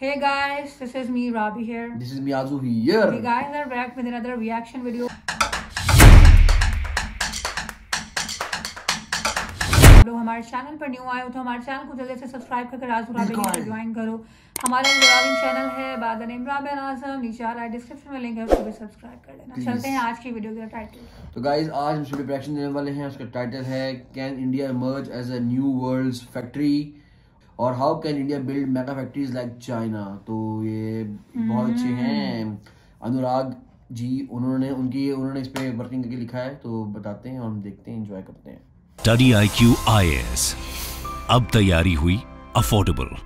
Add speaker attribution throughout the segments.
Speaker 1: Hey guys, this is me Rabi here.
Speaker 2: This is Miyazu here.
Speaker 1: We guys are back with another reaction video. तो हमारे channel पर new आए हो तो हमारे चैनल को जल्दी से सब्सक्राइब करके राजू राबी को ज्वाइन करो। हमारा व्लॉगिंग चैनल है बाय द नेम राबी आजम, नीचे आ रहा है डिस्क्रिप्शन में लिंक है, उसको भी सब्सक्राइब कर लेना। चलते हैं आज की वीडियो का टाइटल।
Speaker 2: तो गाइस आज हम वीडियो रिएक्शन देने वाले हैं, उसका टाइटल है can India emerge as a new world's factory और how can India build mega factories like China. तो ये बहुत अच्छे हैं अनुराग जी, उन्होंने इस पे वर्किंग करके लिखा है, तो बताते हैं और हम देखते हैं, एंजॉय करते हैं।
Speaker 3: स्टडी IQ IAS, अब तैयारी हुई अफोर्डेबल।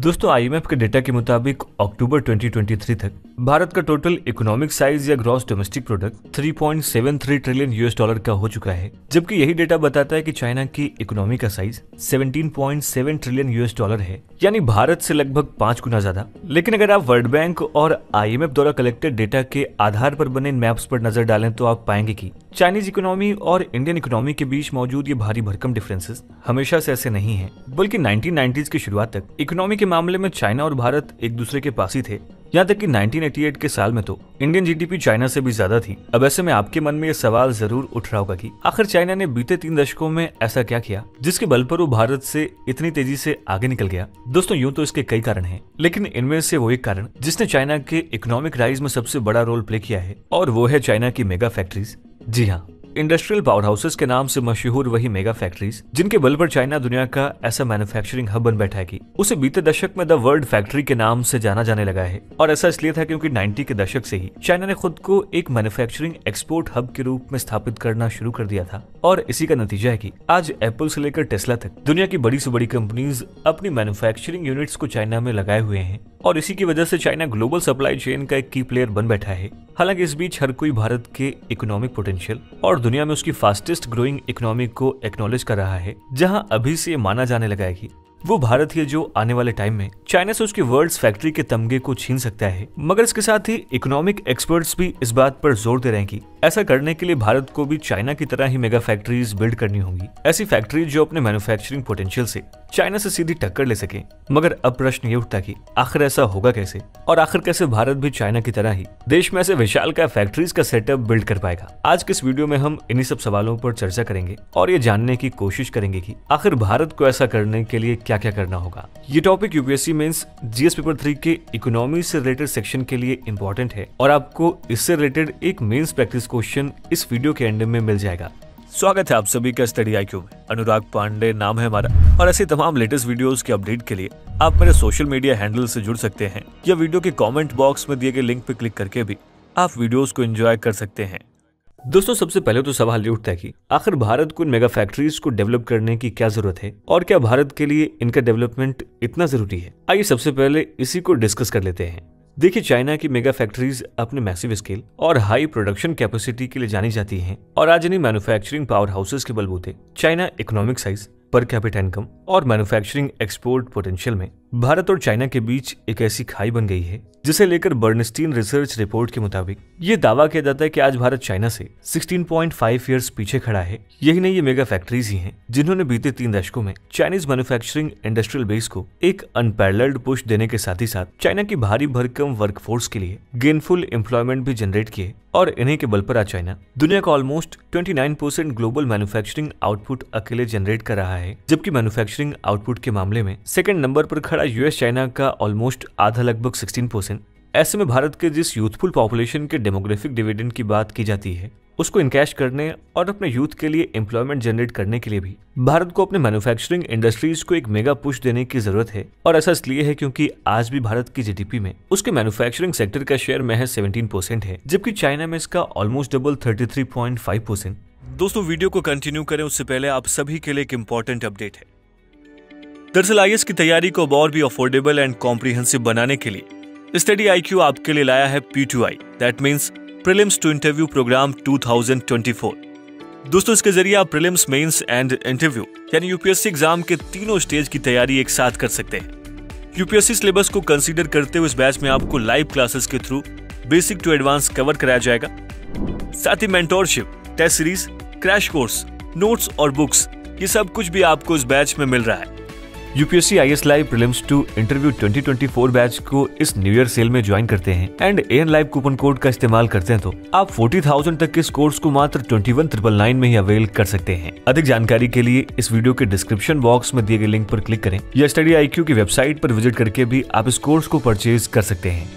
Speaker 3: दोस्तों IMF के डेटा के मुताबिक अक्टूबर 2023 तक भारत का टोटल इकोनॉमिक साइज या gross domestic product 3.73 trillion US$ का हो चुका है, जबकि यही डेटा बताता है कि चाइना की इकोनॉमी का साइज 17.7 ट्रिलियन US$ है, यानी भारत से लगभग 5 गुना ज्यादा। लेकिन अगर आप वर्ल्ड बैंक और IMF द्वारा कलेक्टेड डेटा के आधार पर बने मैप्स पर नजर डालें तो आप पाएंगे कि चाइनीज इकोनॉमी और इंडियन इकोनॉमी के बीच मौजूद ये भारी भरकम डिफरेंसेस हमेशा से ऐसे नहीं हैं, बल्कि 1990s की शुरुआत तक इकोनॉमी के मामले में चाइना और भारत एक दूसरे के पास ही थे। यहाँ तक कि 1988 के साल में तो इंडियन GDP चाइना से भी ज्यादा थी। अब ऐसे में आपके मन में ये सवाल जरूर उठ रहा होगा कि आखिर चाइना ने बीते 3 दशकों में ऐसा क्या किया जिसके बल पर वो भारत से इतनी तेजी से आगे निकल गया। दोस्तों यूं तो इसके कई कारण हैं, लेकिन इनमें से वो एक कारण जिसने चाइना के इकोनॉमिक राइज में सबसे बड़ा रोल प्ले किया है, और वो है चाइना की मेगा फैक्ट्रीज। जी हाँ, इंडस्ट्रियल पावर हाउसेस के नाम से मशहूर वही मेगा फैक्ट्रीज जिनके बल पर चाइना दुनिया का ऐसा मैन्युफैक्चरिंग हब बन बैठा है कि उसे बीते दशक में द वर्ल्ड फैक्ट्री के नाम से जाना जाने लगा है। और ऐसा इसलिए था क्योंकि 90 के दशक से ही चाइना ने खुद को एक मैन्युफैक्चरिंग एक्सपोर्ट हब के रूप में स्थापित करना शुरू कर दिया था। और इसी का नतीजा है कि आज एप्पल से लेकर टेस्ला तक दुनिया की बड़ी से बड़ी कंपनीज अपनी मैन्युफैक्चरिंग यूनिट्स को चाइना में लगाए हुए हैं, और इसी की वजह से चाइना ग्लोबल सप्लाई चेन का एक की प्लेयर बन बैठा है। हालांकि इस बीच हर कोई भारत के इकोनॉमिक पोटेंशियल और दुनिया में उसकी फास्टेस्ट ग्रोइंग इकोनॉमी को एक्नॉलेज कर रहा है, जहां अभी से माना जाने लगा है कि वो भारत ही जो आने वाले टाइम में चाइना से उसकी वर्ल्ड्स फैक्ट्री के तमगे को छीन सकता है। मगर इसके साथ ही इकोनॉमिक एक्सपर्ट्स भी इस बात पर जोर दे रहे हैं कि ऐसा करने के लिए भारत को भी चाइना की तरह ही मेगा फैक्ट्रीज बिल्ड करनी होंगी, ऐसी फैक्ट्रीज जो अपने मैन्युफैक्चरिंग पोटेंशियल से चाइना से सीधी टक्कर ले सके। मगर अब प्रश्न ये उठता कि आखिर ऐसा होगा कैसे, और आखिर कैसे भारत भी चाइना की तरह ही देश में ऐसे विशालकाय फैक्ट्रीज का सेटअप बिल्ड कर पाएगा। आज के इस वीडियो में हम इन्हीं सब सवालों पर चर्चा करेंगे और ये जानने की कोशिश करेंगे कि आखिर भारत को ऐसा करने के लिए क्या क्या करना होगा। ये topic UPSC mains GS paper 3 के इकोनॉमी से रिलेटेड सेक्शन के लिए इम्पोर्टेंट है, और आपको इससे रिलेटेड एक मेंस प्रैक्टिस क्वेश्चन इस वीडियो के एंड में मिल जाएगा। स्वागत है आप सभी का स्टडी IQ में। अनुराग पांडे नाम है हमारा, और ऐसे तमाम लेटेस्ट वीडियोस के अपडेट के लिए आप मेरे सोशल मीडिया हैंडल से जुड़ सकते हैं, या वीडियो के कमेंट बॉक्स में दिए गए लिंक पर क्लिक करके भी आप वीडियोस को एंजॉय कर सकते हैं। दोस्तों सबसे पहले तो सवाल ये उठता है कि आखिर भारत को इन मेगा फैक्ट्रीज को डेवलप करने की क्या जरूरत है, और क्या भारत के लिए इनका डेवलपमेंट इतना जरूरी है। आइए सबसे पहले इसी को डिस्कस कर लेते हैं। देखिए, चाइना की मेगा फैक्ट्रीज अपने मैसिव स्केल और हाई प्रोडक्शन कैपेसिटी के लिए जानी जाती हैं, और आज इन्हीं मैन्युफैक्चरिंग पावर हाउसेस के बलबूते China economic size, per capita income और मैन्युफैक्चरिंग एक्सपोर्ट पोटेंशियल में भारत और चाइना के बीच एक ऐसी खाई बन गई है जिसे लेकर बर्नस्टीन रिसर्च रिपोर्ट के मुताबिक ये दावा किया जाता है कि आज भारत चाइना से 16.5 ईयर्स पीछे खड़ा है। यही नहीं, ये मेगा फैक्ट्रीज ही हैं जिन्होंने बीते 3 दशकों में चाइनीज मैन्युफैक्चरिंग इंडस्ट्रियल बेस को एक अनपैरेलल्ड पुश देने के साथ ही साथ चाइना की भारी भरकम वर्कफोर्स के लिए गेनफुल एम्प्लॉयमेंट भी जनरेट किए, और इन्हीं के बल पर आज चाइना दुनिया का ऑलमोस्ट 29% ग्लोबल मैन्युफैक्चरिंग आउटपुट अकेले जनरेट कर रहा है, जबकि मैन्युफैक्चरिंग आउटपुट के मामले में सेकंड नंबर पर खड़ा US चाइना का ऑलमोस्ट आधा लगभग 16%। ऐसे में भारत के जिस यूथफुल पॉपुलेशन के डेमोग्राफिक डिविडेंड की बात की जाती है, उसको इनकैश करने और अपने यूथ के लिए एम्प्लॉयमेंट जनरेट करने के लिए भी भारत को अपने मैन्युफैक्चरिंग इंडस्ट्रीज को एक मेगा पुश देने की जरूरत है। और ऐसा इसलिए है क्योंकि आज भी भारत की GDP में उसके मैन्युफैक्चरिंग सेक्टर का शेयर महज 17% है, जबकि चाइना में इसका ऑलमोस्ट डबल 33.5%। दोस्तों वीडियो को कंटिन्यू करें उससे पहले आप सभी के लिए एक इम्पोर्टेंट अपडेट है। दरअसल IAS की तैयारी को और भी अफोर्डेबल एंड कॉम्प्रिहेंसिव बनाने के लिए स्टडी IQ आपके लिए लाया है P2I, that means prelims to interview program 2024। दोस्तों इसके जरिए आप प्रीलिम्स, मेंस एंड इंटरव्यू यानी UPSC एग्जाम के तीनों स्टेज की तैयारी एक साथ कर सकते हैं। UPSC सिलेबस को कंसीडर करते हुए इस बैच में आपको लाइव क्लासेस के through basic to advance cover कराया जाएगा। साथ ही mentorship, test series, crash course, notes और बुक्स, ये सब कुछ भी आपको इस बैच में मिल रहा है। UPSC IAS live prelims 2 interview 2024 batch को इस न्यू ईयर सेल में ज्वाइन करते हैं and AN live coupon code का इस्तेमाल करते हैं तो आप 40,000 तक के इस कोर्स को मात्र 21,999 में ही अवेल कर सकते हैं। अधिक जानकारी के लिए इस वीडियो के डिस्क्रिप्शन बॉक्स में दिए गए लिंक पर क्लिक करें या स्टडी IQ की वेबसाइट पर विजिट करके भी आप इस कोर्स को परचेज कर सकते हैं।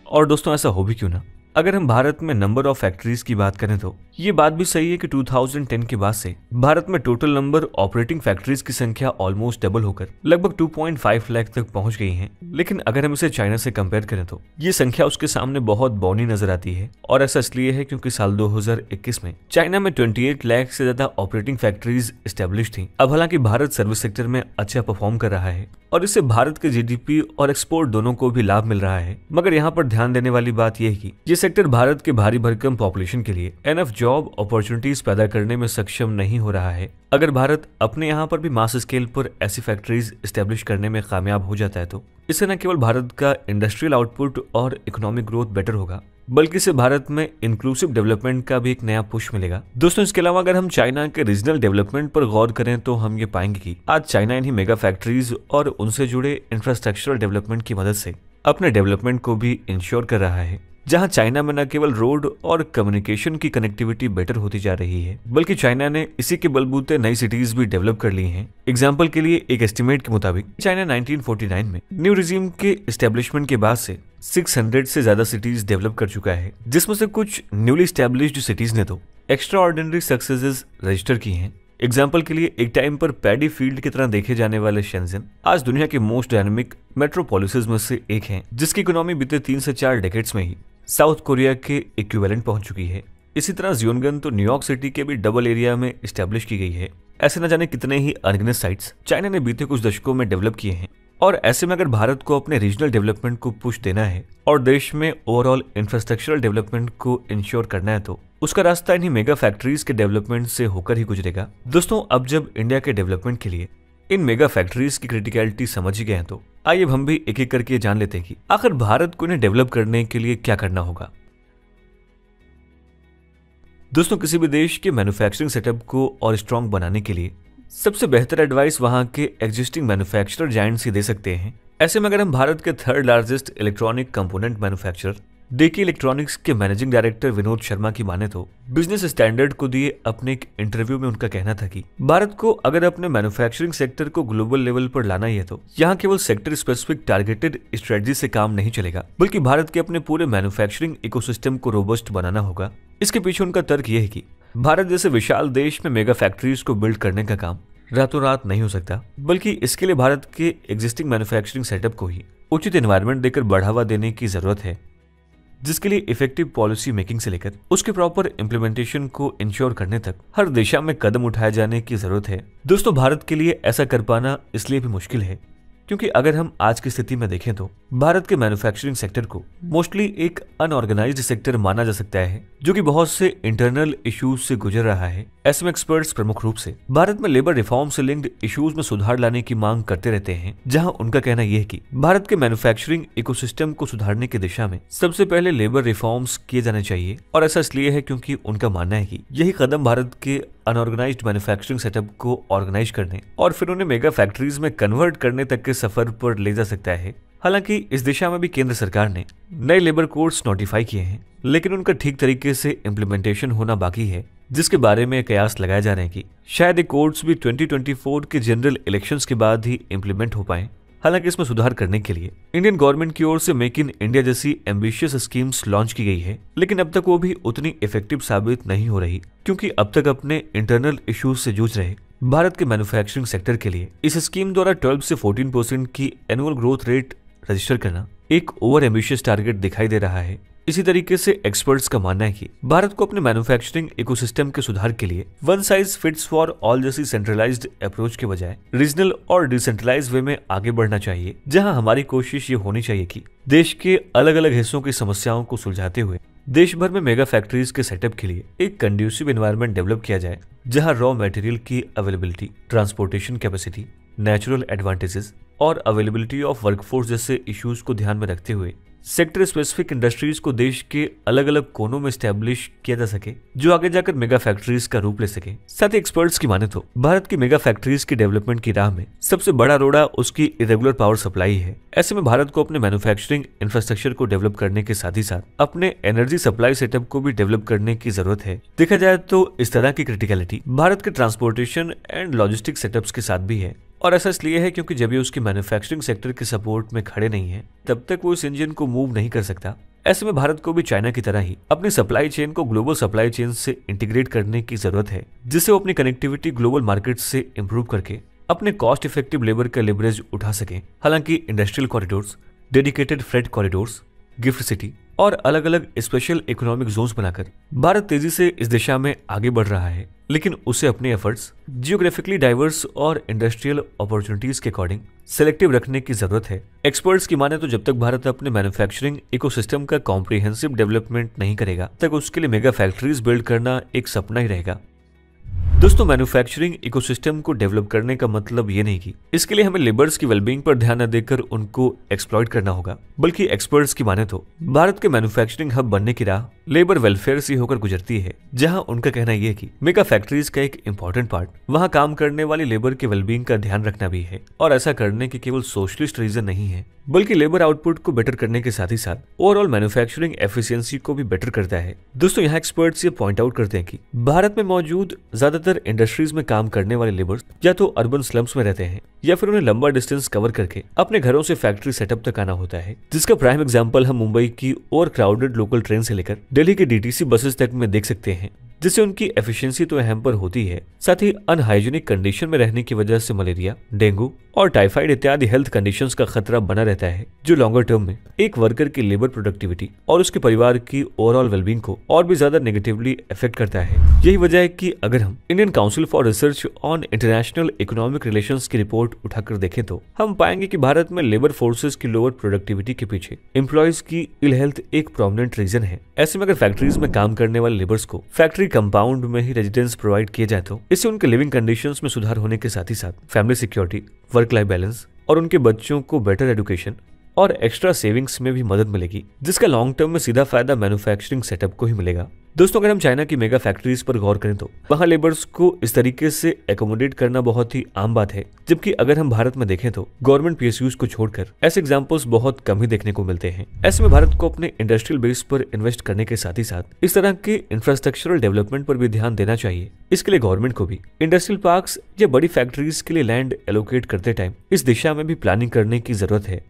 Speaker 3: और दोस्तों ऐसा हो भी क्यों ना, अगर हम भारत में नंबर ऑफ फैक्ट्रीज की बात करें तो ये बात भी सही है कि 2010 के बाद से भारत में टोटल नंबर ऑपरेटिंग फैक्ट्रीज की संख्या ऑलमोस्ट डबल होकर लगभग 2.5 लाख तक पहुंच गई है। लेकिन अगर हम इसे चाइना से कंपेयर करें तो ये संख्या उसके सामने बहुत बौनी नजर आती है और ऐसा इसलिए है क्योंकि साल 2021 में चाइना में 28 लाख से ज्यादा ऑपरेटिंग फैक्ट्रीज एस्टेब्लिश थी। अब हालांकि भारत सर्विस सेक्टर में अच्छा परफॉर्म कर रहा है और इससे भारत के GDP और एक्सपोर्ट दोनों को भी लाभ मिल रहा है, मगर यहाँ पर ध्यान देने वाली बात यह है कि ये सेक्टर भारत के भारी भरकम पॉपुलेशन के लिए एनफ जॉब अपॉर्चुनिटीज पैदा करने में सक्षम नहीं हो रहा है। अगर भारत अपने यहाँ पर भी मास स्केल पर ऐसी फैक्ट्रीज एस्टेब्लिश करने में कामयाब हो जाता है तो इससे न केवल भारत का इंडस्ट्रियल आउटपुट और इकोनॉमिक ग्रोथ बेटर होगा, बल्कि इससे भारत में इंक्लूसिव डेवलपमेंट का भी एक नया पुश मिलेगा। दोस्तों इसके अलावा अगर हम चाइना के रीजनल डेवलपमेंट पर गौर करें तो हम ये पाएंगे कि आज चाइना इन्हीं मेगा फैक्ट्रीज और उनसे जुड़े इंफ्रास्ट्रक्चरल डेवलपमेंट की मदद से अपने डेवलपमेंट को भी इंश्योर कर रहा है। जहां चाइना में न केवल रोड और कम्युनिकेशन की कनेक्टिविटी बेटर होती जा रही है, बल्कि चाइना ने इसी के बलबूते नई सिटीज भी डेवलप कर ली हैं। एग्जाम्पल के लिए एक एस्टिमेट के मुताबिक चाइना 1949 में न्यू रिजीम के एस्टेब्लिशमेंट के बाद से 600 से ज्यादा सिटीज डेवलप कर चुका है, जिसमें से कुछ न्यूली एस्टेब्लिश्ड सिटीज ने तो एक्स्ट्रा ऑर्डिनरी सक्सेसेस रजिस्टर की हैं। एग्जाम्पल के लिए एक टाइम पर पैडी फील्ड की तरह देखे जाने वाले शेंजन आज दुनिया के मोस्ट डायनामिक मेट्रोपोलिसेस में से एक है, जिसकी इकोनॉमी बीते 3 से 4 डेकेड्स में ही साउथ कोरिया के इक्विवेलेंट पहुंच चुकी है। इसी तरह जियोनगन तो न्यूयॉर्क सिटी के भी डबल एरिया में एस्टेब्लिश की गई है। ऐसे न जाने कितने ही अनगिनत साइट्स चाइना ने बीते कुछ दशकों में डेवलप किए हैं और ऐसे में अगर भारत को अपने रीजनल डेवलपमेंट को पुश देना है और देश में ओवरऑल इंफ्रास्ट्रक्चरल डेवलपमेंट को इंश्योर करना है तो उसका रास्ता इन्हीं मेगा फैक्ट्रीज के डेवलपमेंट से होकर ही गुजरेगा। दोस्तों अब जब इंडिया के डेवलपमेंट के लिए इन मेगा फैक्ट्रीज की क्रिटिकलिटी समझ ही गए हैं तो आइए हम भी एक एक करके जान लेते हैं कि आखिर भारत को इन्हें डेवलप करने के लिए क्या करना होगा। दोस्तों किसी भी देश के मैन्युफैक्चरिंग सेटअप को और स्ट्रॉन्ग बनाने के लिए सबसे बेहतर एडवाइस वहां के एग्जिस्टिंग मैन्युफैक्चरर जायंट्स ही दे सकते हैं। ऐसे में अगर हम भारत के 3rd largest electronic component manufacturer Deki electronics के मैनेजिंग डायरेक्टर विनोद शर्मा की माने तो बिजनेस स्टैंडर्ड को दिए अपने एक इंटरव्यू में उनका कहना था कि भारत को अगर अपने मैन्युफैक्चरिंग सेक्टर को ग्लोबल लेवल पर लाना ही है तो यहाँ केवल सेक्टर स्पेसिफिक टारगेटेड स्ट्रेटजी से काम नहीं चलेगा, बल्कि भारत के अपने पूरे मैन्युफैक्चरिंग इकोसिस्टम को रोबस्ट बनाना होगा। इसके पीछे उनका तर्क यह है कि भारत जैसे विशाल देश में मेगा फैक्ट्रीज को बिल्ड करने का काम रातों रात नहीं हो सकता, बल्कि इसके लिए भारत के एग्जिस्टिंग मैन्युफैक्चरिंग सेटअप को ही उचित एनवायरनमेंट देकर बढ़ावा देने की जरूरत है, जिसके लिए इफेक्टिव पॉलिसी मेकिंग से लेकर उसके प्रॉपर इम्प्लीमेंटेशन को इंश्योर करने तक हर दिशा में कदम उठाए जाने की जरूरत है। दोस्तों भारत के लिए ऐसा कर पाना इसलिए भी मुश्किल है क्योंकि अगर हम आज की स्थिति में देखें तो भारत के मैन्युफैक्चरिंग सेक्टर को मोस्टली एक अनऑर्गेनाइज्ड सेक्टर माना जा सकता है, जो कि बहुत से इंटरनल इश्यूज से गुजर रहा है। ऐसे में एक्सपर्ट्स प्रमुख रूप से भारत में लेबर रिफॉर्म से लिंक्ड इश्यूज में सुधार लाने की मांग करते रहते हैं, जहां उनका कहना यह है कि भारत के मैन्युफैक्चरिंग इकोसिस्टम को सुधारने की दिशा में सबसे पहले लेबर रिफॉर्म्स किए जाने चाहिए। और ऐसा इसलिए है क्योंकि उनका मानना है कि यही कदम भारत के अनऑर्गेनाइज्ड मैन्युफैक्चरिंग सेटअप को ऑर्गेनाइज करने और फिर उन्हें मेगा फैक्ट्रीज में कन्वर्ट करने तक के सफर पर ले जा सकता है। हालांकि इस दिशा में भी केंद्र सरकार ने नए लेबर कोड्स नोटिफाई किए हैं, लेकिन उनका ठीक तरीके से इम्प्लीमेंटेशन होना बाकी है, जिसके बारे में कयास लगाए जा रहे हैं कि शायद ये कोड्स भी 2024 के जनरल इलेक्शंस के बाद ही इम्प्लीमेंट हो पाए। हालांकि इसमें सुधार करने के लिए इंडियन गवर्नमेंट की ओर से मेक इन इंडिया जैसी एम्बिशियस स्कीम्स लॉन्च की गई है, लेकिन अब तक वो भी उतनी इफेक्टिव साबित नहीं हो रही, क्योंकि अब तक अपने इंटरनल इश्यूज से जूझ रहे भारत के मैन्युफैक्चरिंग सेक्टर के लिए इस स्कीम द्वारा 12 से 14% की एनुअल ग्रोथ रेट रजिस्टर करना एक ओवर एम्बिशियस टारगेट दिखाई दे रहा है। इसी तरीके से एक्सपर्ट्स का मानना है कि भारत को अपने मैन्युफैक्चरिंग इकोसिस्टम के सुधार के लिए one size fits for all जैसी सेंट्रलाइज्ड अप्रोच के बजाय रीजनल और डिसेंट्रलाइज्ड वे में आगे बढ़ना चाहिए, जहां हमारी कोशिश ये होनी चाहिए कि देश के अलग अलग हिस्सों की समस्याओं को सुलझाते हुए देश भर में मेगा फैक्ट्रीज के सेटअप के लिए एक कंड्यूसिव एनवायरनमेंट डेवलप किया जाए, जहां रॉ मटेरियल की availability, transportation capacity, natural advantages और अवेलेबिलिटी ऑफ वर्कफोर्स जैसे इश्यूज को ध्यान में रखते हुए सेक्टर स्पेसिफिक इंडस्ट्रीज को देश के अलग अलग कोनों में स्टैब्लिश किया जा सके, जो आगे जाकर मेगा फैक्ट्रीज का रूप ले सके। साथ ही एक्सपर्ट्स की माने तो भारत की मेगा फैक्ट्रीज की डेवलपमेंट की राह में सबसे बड़ा रोड़ा उसकी इरेगुलर पावर सप्लाई है। ऐसे में भारत को अपने मैन्युफैक्चरिंग इंफ्रास्ट्रक्चर को डेवलप करने के साथ ही साथ अपने एनर्जी सप्लाई सेटअप को भी डेवलप करने की जरूरत है। देखा जाए तो इस तरह की क्रिटिकलिटी भारत के ट्रांसपोर्टेशन एंड लॉजिस्टिक सेटअप्स के साथ भी है, और ऐसा इसलिए है क्योंकि जब ये उसकी मैन्युफैक्चरिंग सेक्टर के सपोर्ट में खड़े नहीं है तब तक वो इस इंजन को मूव नहीं कर सकता। ऐसे में भारत को भी चाइना की तरह ही अपनी सप्लाई चेन को ग्लोबल सप्लाई चेन से इंटीग्रेट करने की जरूरत है, जिससे वो अपनी कनेक्टिविटी ग्लोबल मार्केट से इंप्रूव करके अपने कॉस्ट इफेक्टिव लेबर का लिवरेज उठा सके। हालांकि industrial corridors, dedicated freight corridors, gift city और अलग अलग स्पेशल इकोनॉमिक जोन्स बनाकर भारत तेजी से इस दिशा में आगे बढ़ रहा है, लेकिन उसे अपने एफर्ट्स जियोग्राफिकली डाइवर्स और इंडस्ट्रियल अपॉर्चुनिटीज के अकॉर्डिंग सेलेक्टिव रखने की जरूरत है। एक्सपर्ट्स की माने तो जब तक भारत अपने मैन्युफैक्चरिंग इकोसिस्टम का कॉम्प्रिहेंसिव डेवलपमेंट नहीं करेगा तक उसके लिए मेगा फैक्ट्रीज बिल्ड करना एक सपना ही रहेगा। दोस्तों, मैन्युफैक्चरिंग इकोसिस्टम को डेवलप करने का मतलब ये नहीं कि इसके लिए हमें लेबर्स की वेलबींग पर ध्यान न देकर उनको एक्सप्लॉइट करना होगा, बल्कि एक्सपर्ट्स की माने तो भारत के मैन्युफैक्चरिंग हब बनने की राह लेबर वेलफेयर से होकर गुजरती है, जहां उनका कहना यह है कि मेगा फैक्ट्रीज का एक इंपॉर्टेंट पार्ट वहां काम करने वाली लेबर के वेलबींग का ध्यान रखना भी है। और ऐसा करने के केवल सोशलिस्ट रीजन नहीं है, बल्कि लेबर आउटपुट को बेटर करने के साथ ही साथ ओवरऑल मैन्युफैक्चरिंग एफिशिएंसी को भी बेटर करता है। दोस्तों, यहाँ एक्सपर्ट्स ये पॉइंट आउट करते हैं कि भारत में मौजूद ज्यादातर इंडस्ट्रीज में काम करने वाले लेबर्स या तो अर्बन स्लम्स में रहते हैं या फिर उन्हें लंबा डिस्टेंस कवर करके अपने घरों से फैक्ट्री सेटअप तक आना होता है, जिसका प्राइम एग्जांपल हम मुंबई की ओवर क्राउडेड लोकल ट्रेन से लेकर दिल्ली के डीटीसी बसेस तक में देख सकते हैं, जिससे उनकी एफिशिएंसी तो हैम्पर होती है, साथ ही अनहाइजीनिक कंडीशन में रहने की वजह से मलेरिया, डेंगू और टाइफाइड इत्यादि हेल्थ कंडीशंस का खतरा बना रहता है, जो लॉन्गर टर्म में एक वर्कर की लेबर प्रोडक्टिविटी और उसके परिवार की ओवरऑल वेलबींग को और भी ज्यादा नेगेटिवली अफेक्ट करता है। यही वजह है कि अगर हम Indian council for research on international economic relations की रिपोर्ट उठाकर देखें तो हम पाएंगे कि भारत में लेबर फोर्सेस की लोअर प्रोडक्टिविटी के पीछे एम्प्लॉयज की इल हेल्थ एक प्रोमिनेंट रीजन है। ऐसे में अगर फैक्ट्रीज में काम करने वाले लेबर्स को फैक्ट्री कंपाउंड में ही रेजिडेंस प्रोवाइड किए जाए तो इससे उनके लिविंग कंडीशंस में सुधार होने के साथ ही साथ family security, work life balance और उनके बच्चों को बेटर एजुकेशन और एक्स्ट्रा सेविंग्स में भी मदद मिलेगी, जिसका लॉन्ग टर्म में सीधा फायदा मैन्युफैक्चरिंग सेटअप को ही मिलेगा। दोस्तों, अगर हम चाइना की मेगा फैक्ट्रीज पर गौर करें तो वहां लेबर्स को इस तरीके से एकोमोडेट करना बहुत ही आम बात है, जबकि अगर हम भारत में देखें तो गवर्नमेंट पीएसयूज को छोड़कर ऐसे एग्जांपल्स बहुत कम ही देखने को मिलते हैं। ऐसे में भारत को अपने इंडस्ट्रियल बेस पर इन्वेस्ट करने के साथ ही साथ इस तरह के इंफ्रास्ट्रक्चरल डेवलपमेंट पर भी ध्यान देना चाहिए। इसके लिए गवर्नमेंट को भी इंडस्ट्रियल पार्क्स या बड़ी फैक्ट्रीज के लिए लैंड एलोकेट करते टाइम इस दिशा में भी प्लानिंग करने की जरूरत है।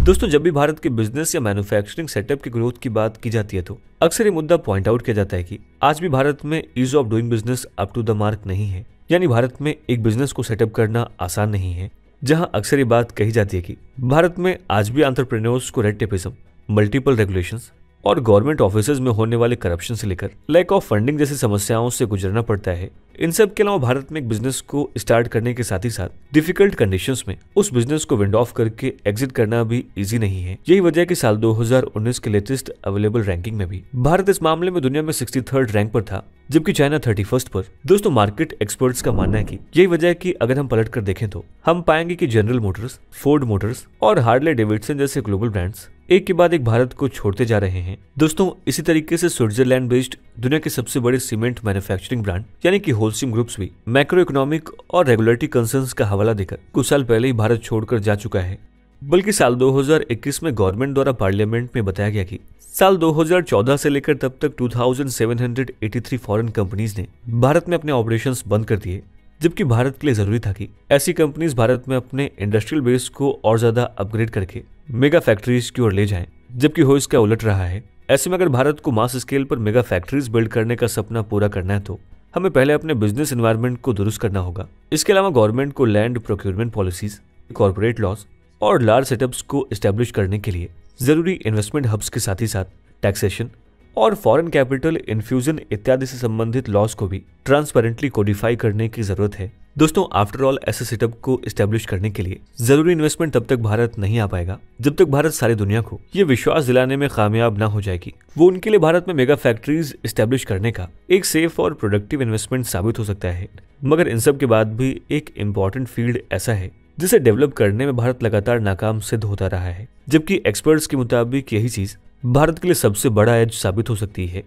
Speaker 3: दोस्तों, जब भी भारत के बिजनेस या मैन्युफैक्चरिंग सेटअप की ग्रोथ की बात की जाती है तो अक्सर ये मुद्दा पॉइंट आउट किया जाता है कि आज भी भारत में ease of doing business up to the mark नहीं है, यानी भारत में एक बिजनेस को सेटअप करना आसान नहीं है। जहां अक्सर ये बात कही जाती है कि भारत में आज भी एंटरप्रेन्योर्स को रेड टेपिज्म, मल्टीपल रेगुलेशंस और गवर्नमेंट ऑफिसेज में होने वाले करप्शन से लेकर लैक ऑफ फंडिंग जैसी समस्याओं से गुजरना पड़ता है। इन सब के अलावा भारत में एक बिजनेस को स्टार्ट करने के साथ ही साथ डिफिकल्ट कंडीशंस में उस बिजनेस को विंड ऑफ करके एग्जिट करना भी इजी नहीं है। यही वजह है कि साल 2019 के लेटेस्ट अवेलेबल रैंकिंग में भी भारत इस मामले में दुनिया में 63rd रैंक पर था, जबकि चाइना 31st पर। दोस्तों, मार्केट एक्सपर्ट्स का मानना है कि यही वजह है कि अगर हम पलट कर देखें तो हम पाएंगे कि जनरल मोटर्स, फोर्ड मोटर्स और हार्ले डेविडसन जैसे ग्लोबल ब्रांड्स एक के बाद एक भारत को छोड़ते जा रहे हैं। दोस्तों, इसी तरीके से स्विट्जरलैंड बेस्ड दुनिया के सबसे बड़े सीमेंट मैन्युफैक्चरिंग ब्रांड यानी कि होल्सिम ग्रुप्स भी मैक्रो इकोनॉमिक और रेगुलेटरी कंसर्न्स का हवाला देकर कुछ साल पहले ही भारत छोड़कर जा चुका है। बल्कि साल 2021 में गवर्नमेंट द्वारा पार्लियामेंट में बताया गया कि साल 2014 से लेकर तब तक 2783 फॉरेन कंपनीज ने भारत में अपने ऑपरेशंस बंद कर दिए, जबकि भारत के लिए जरूरी था कि ऐसी कंपनीज भारत में अपने इंडस्ट्रियल बेस को और ज्यादा अपग्रेड करके मेगा फैक्ट्रीज की ओर ले जाएं, जबकि हो इसका उलट रहा है। ऐसे में अगर भारत को मास स्केल पर मेगा फैक्ट्रीज बिल्ड करने का सपना पूरा करना है तो हमें पहले अपने बिजनेस एनवायरनमेंट को दुरुस्त करना होगा। इसके अलावा गवर्नमेंट को land procurement policies, corporate laws और लार्ज सेटअप्स को एस्टेब्लिश करने के लिए जरूरी इन्वेस्टमेंट हब्स के साथ ही साथ टैक्सेशन और फॉरेन कैपिटल इन्फ्यूजन इत्यादि से संबंधित लॉज को भी ट्रांसपेरेंटली कोडिफाई करने की जरूरत है। दोस्तों, आफ्टर ऑल ऐसे सेटअप को एस्टेब्लिश करने के लिए जरूरी इन्वेस्टमेंट तब तक भारत नहीं आ पाएगा जब तक भारत सारी दुनिया को ये विश्वास दिलाने में कामयाब ना हो जाएगी वो उनके लिए भारत में मेगा फैक्ट्रीज एस्टेब्लिश करने का एक सेफ और प्रोडक्टिव इन्वेस्टमेंट साबित हो सकता है। मगर इन सब के बाद भी एक इम्पॉर्टेंट फील्ड ऐसा है जिसे डेवलप करने में भारत लगातार नाकाम सिद्ध होता रहा है, जबकि एक्सपर्ट्स के मुताबिक यही चीज भारत के लिए सबसे बड़ा एज साबित हो सकती है।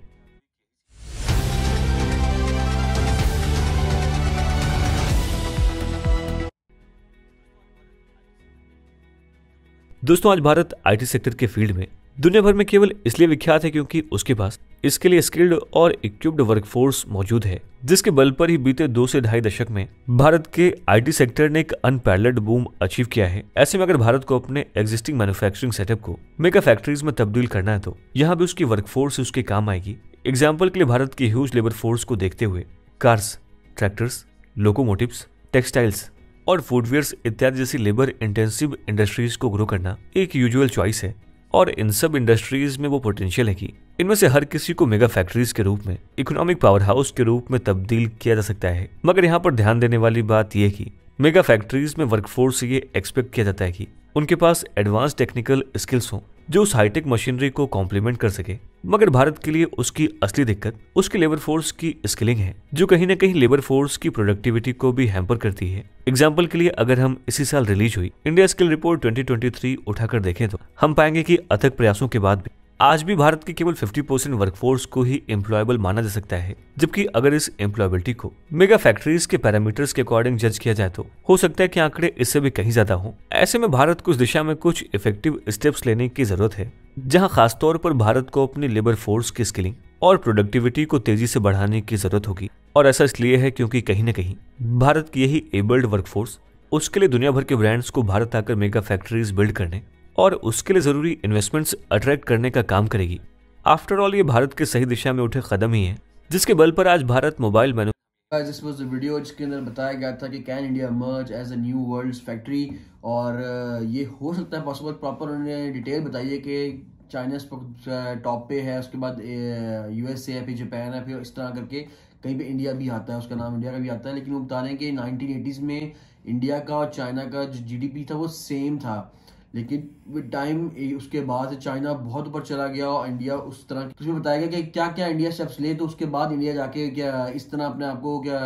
Speaker 3: दोस्तों, आज भारत आईटी सेक्टर के फील्ड में दुनिया भर में केवल इसलिए विख्यात है क्योंकि उसके पास इसके लिए स्किल्ड और इक्विप्ड वर्कफोर्स मौजूद है, जिसके बल पर ही बीते 2 से ढाई दशक में भारत के आईटी सेक्टर ने एक अनपैरेलल्ड बूम अचीव किया है। ऐसे में अगर भारत को अपने एग्जिस्टिंग मैन्युफैक्चरिंग सेटअप को मेगा फैक्ट्रीज में तब्दील करना है तो यहाँ भी उसकी वर्कफोर्स उसके काम आएगी। एग्जाम्पल के लिए भारत की ह्यूज लेबर फोर्स को देखते हुए कार्स, ट्रैक्टर्स, लोकोमोटिव्स, टेक्सटाइल्स और फूडवेयर्स इत्यादि जैसी लेबर इंटेंसिव इंडस्ट्रीज को ग्रो करना एक यूजुअल चॉइस है, और इन सब इंडस्ट्रीज में वो पोटेंशियल है कि इनमें से हर किसी को मेगा फैक्ट्रीज के रूप में इकोनॉमिक पावर हाउस के रूप में तब्दील किया जा सकता है। मगर यहाँ पर ध्यान देने वाली बात यह कि मेगा फैक्ट्रीज में वर्कफोर्स से ये एक्सपेक्ट किया जाता है कि उनके पास एडवांस टेक्निकल स्किल्स हों जो उस हाईटेक मशीनरी को कॉम्प्लीमेंट कर सके। मगर भारत के लिए उसकी असली दिक्कत उसकी लेबर फोर्स की स्किलिंग है, जो कहीं न कहीं लेबर फोर्स की प्रोडक्टिविटी को भी हैम्पर करती है। एग्जाम्पल के लिए अगर हम इसी साल रिलीज हुई इंडिया स्किल रिपोर्ट 2023 उठाकर देखें तो हम पाएंगे कि अथक प्रयासों के बाद भी आज भी भारत के केवल 50% वर्कफोर्स को ही एम्प्लॉयबल माना जा सकता है, जबकि अगर इस एम्प्लॉयबिलिटी को मेगा फैक्ट्रीज के पैरामीटर्स के अकॉर्डिंग जज किया जाए तो हो सकता है कि आंकड़े इससे भी कहीं ज्यादा हों। ऐसे में भारत को इस दिशा में कुछ इफेक्टिव स्टेप्स लेने की जरूरत है, जहां खासतौर पर भारत को अपनी लेबर फोर्स की स्किलिंग और प्रोडक्टिविटी को तेजी से बढ़ाने की जरूरत होगी। और ऐसा इसलिए है क्योंकि कहीं न कहीं भारत की यही एबल्ड वर्कफोर्स उसके लिए दुनिया भर के ब्रांड्स को भारत आकर मेगा फैक्ट्रीज बिल्ड करने और उसके लिए जरूरी इन्वेस्टमेंट्स अट्रैक्ट करने का काम करेगी। आफ्टर ऑल ये भारत के सही दिशा में उठे कदम ही है, जिसके बल पर आज Bharat mobile
Speaker 2: this was the video जिसके अंदर बताया गया था कि can India emerge as a new world's factory, और ये हो सकता है पॉसिबल। प्रॉपर उन्होंने डिटेल बताई है कि चाइना टॉप पे है, उसके बाद यूएसए है, फिर जापान है, फिर इस तरह करके कहीं पे इंडिया भी आता है, उसका नाम इंडिया का भी आता है। लेकिन वो बता रहे हैं कि 1980s में इंडिया का और चाइना का जो जीडीपी था वो सेम था, लेकिन विद टाइम उसके बाद चाइना बहुत ऊपर चला गया और इंडिया उस तरह। उसमें बताया गया कि क्या क्या इंडिया स्टेप्स ले तो उसके बाद इंडिया जाके क्या इस तरह अपने आप को क्या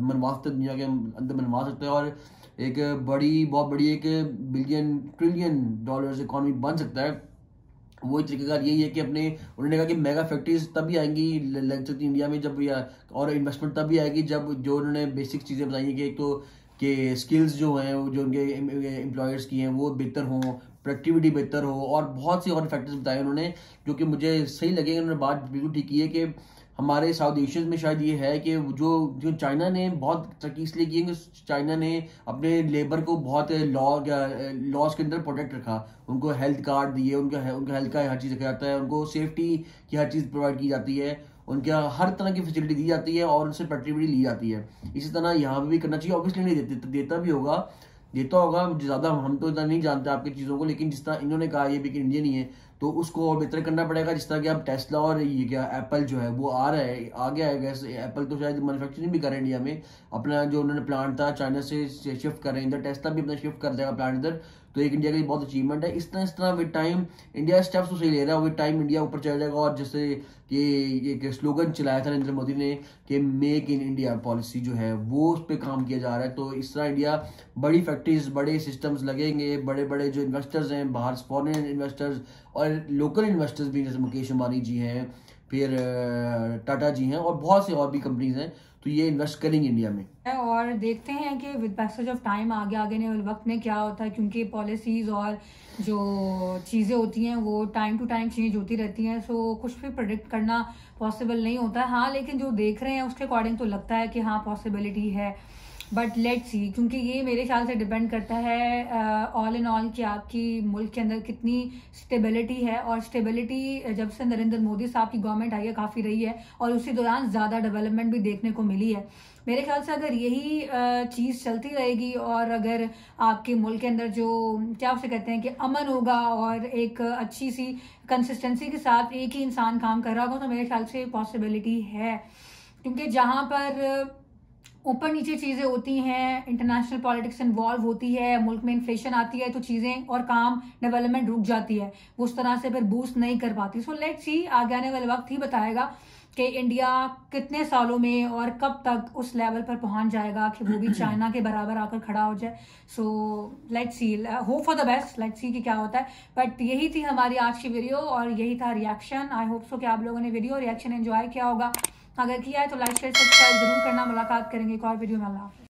Speaker 2: मनवा सकता है, दुनिया के अंदर मनवा सकता है और एक बहुत बड़ी एक बिलियन ट्रिलियन डॉलर्स इकॉनमी बन सकता है। वही तरीकेकार यही है कि उन्होंने कहा कि मेगा फैक्ट्रीज तभी आएंगी लग सकती इंडिया में जब और इन्वेस्टमेंट तभी आएगी जब जो उन्होंने बेसिक चीज़ें बताई हैं कि एक तो कि स्किल्स जो हैं जो उनके एम्प्लॉयर्स की हैं वो बेहतर हों, प्रोडक्टिविटी बेहतर हो, और बहुत से और फैक्टर्स बताए उन्होंने जो कि मुझे सही लगे। उन्होंने बात बिल्कुल ठीक की है कि हमारे साउथ एशिया में शायद ये है कि जो चाइना ने बहुत तरक्की इसलिए की है कि चाइना ने अपने लेबर को बहुत लॉज के अंदर प्रोटेक्ट रखा, उनको हेल्थ कार्ड दिए, उनका हेल्थ का हर चीज़ रखा जाता है, उनको सेफ्टी की हर चीज़ प्रोवाइड की जाती है, उनके हर तरह की फैसिलिटी दी जाती है और उनसे प्रोडक्टिविटी ली जाती है। इसी तरह यहाँ पे भी करना चाहिए। ऑब्वियसली नहीं देता होगा ज़्यादा, हम तो इतना नहीं जानते आपकी चीज़ों को, लेकिन जिस तरह इन्होंने कहा ये भी कि इंडियन ही है तो उसको और बेहतर करना पड़ेगा। जिस तरह कि अब टेस्ला और ये क्या एप्पल जो है वो आ गया है। वैसे एप्पल तो शायद मैन्युफैक्चरिंग भी कर रहे हैं इंडिया में, अपना जो उन्होंने प्लांट था चाइना से शिफ्ट कर रहे हैं इधर, टेस्ला भी अपना शिफ्ट कर देगा प्लांट इधर, तो एक इंडिया की बहुत अचीवमेंट है। इस तरह विद टाइम इंडिया स्टेप्स तो सही ले रहा है, विद टाइम इंडिया ऊपर चल जाएगा। और जैसे कि एक स्लोगन चलाया था नरेंद्र मोदी ने कि मेक इन इंडिया पॉलिसी जो है वो उस पर काम किया जा रहा है, तो इस तरह इंडिया बड़ी फैक्ट्रीज बड़े सिस्टम्स लगेंगे, बड़े बड़े जो इन्वेस्टर्स हैं बाहर फॉरेन इन्वेस्टर्स और लोकल इन्वेस्टर्स भी, जैसे मुकेश अंबानी जी हैं, फिर टाटा जी हैं और बहुत सी और भी कंपनीज हैं, तो ये इन्वेस्ट करेंगे इंडिया में।
Speaker 1: और देखते हैं कि विद पैसेज ऑफ टाइम आगे आने वाले वक्त में क्या होता है, क्योंकि पॉलिसीज़ और जो चीज़ें होती हैं वो टाइम टू टाइम चेंज होती रहती हैं, सो कुछ भी प्रेडिक्ट करना पॉसिबल नहीं होता है। हाँ, लेकिन जो देख रहे हैं उसके अकॉर्डिंग तो लगता है कि हाँ पॉसिबिलिटी है, बट लेट्स सी, क्योंकि ये मेरे ख्याल से डिपेंड करता है ऑल इन ऑल कि आपकी मुल्क के अंदर कितनी स्टेबिलिटी है। और स्टेबिलिटी जब से नरेंद्र मोदी साहब की गवर्नमेंट आई है काफ़ी रही है और उसी दौरान ज़्यादा डेवलपमेंट भी देखने को मिली है। मेरे ख्याल से अगर यही चीज़ चलती रहेगी और अगर आपके मुल्क के अंदर जो क्या उसे कहते हैं कि अमन होगा और एक अच्छी सी कंसिस्टेंसी के साथ एक ही इंसान काम कर रहा होगा, तो मेरे ख्याल से पॉसिबिलिटी है। क्योंकि जहाँ पर ऊपर नीचे चीज़ें होती हैं, इंटरनेशनल पॉलिटिक्स इन्वॉल्व होती है, मुल्क में इन्फ्लेशन आती है, तो चीज़ें और काम डेवलपमेंट रुक जाती है, वो उस तरह से फिर बूस्ट नहीं कर पाती। सो लेट्स सी, आगे आने वाले वक्त ही बताएगा कि इंडिया कितने सालों में और कब तक उस लेवल पर पहुंच जाएगा कि वो भी चाइना के बराबर आकर खड़ा हो जाए। So let's see, hope for the best, let's see कि क्या होता है। बट यही थी हमारी आज की वीडियो और यही था रिएक्शन। आई होप सो कि आप लोगों ने वीडियो रिएक्शन एंजॉय किया होगा। अगर किया है तो लाइक शेयर सब्सक्राइब जरूर करना। मुलाकात करेंगे एक और वीडियो में। अल्लाह हाफिज़।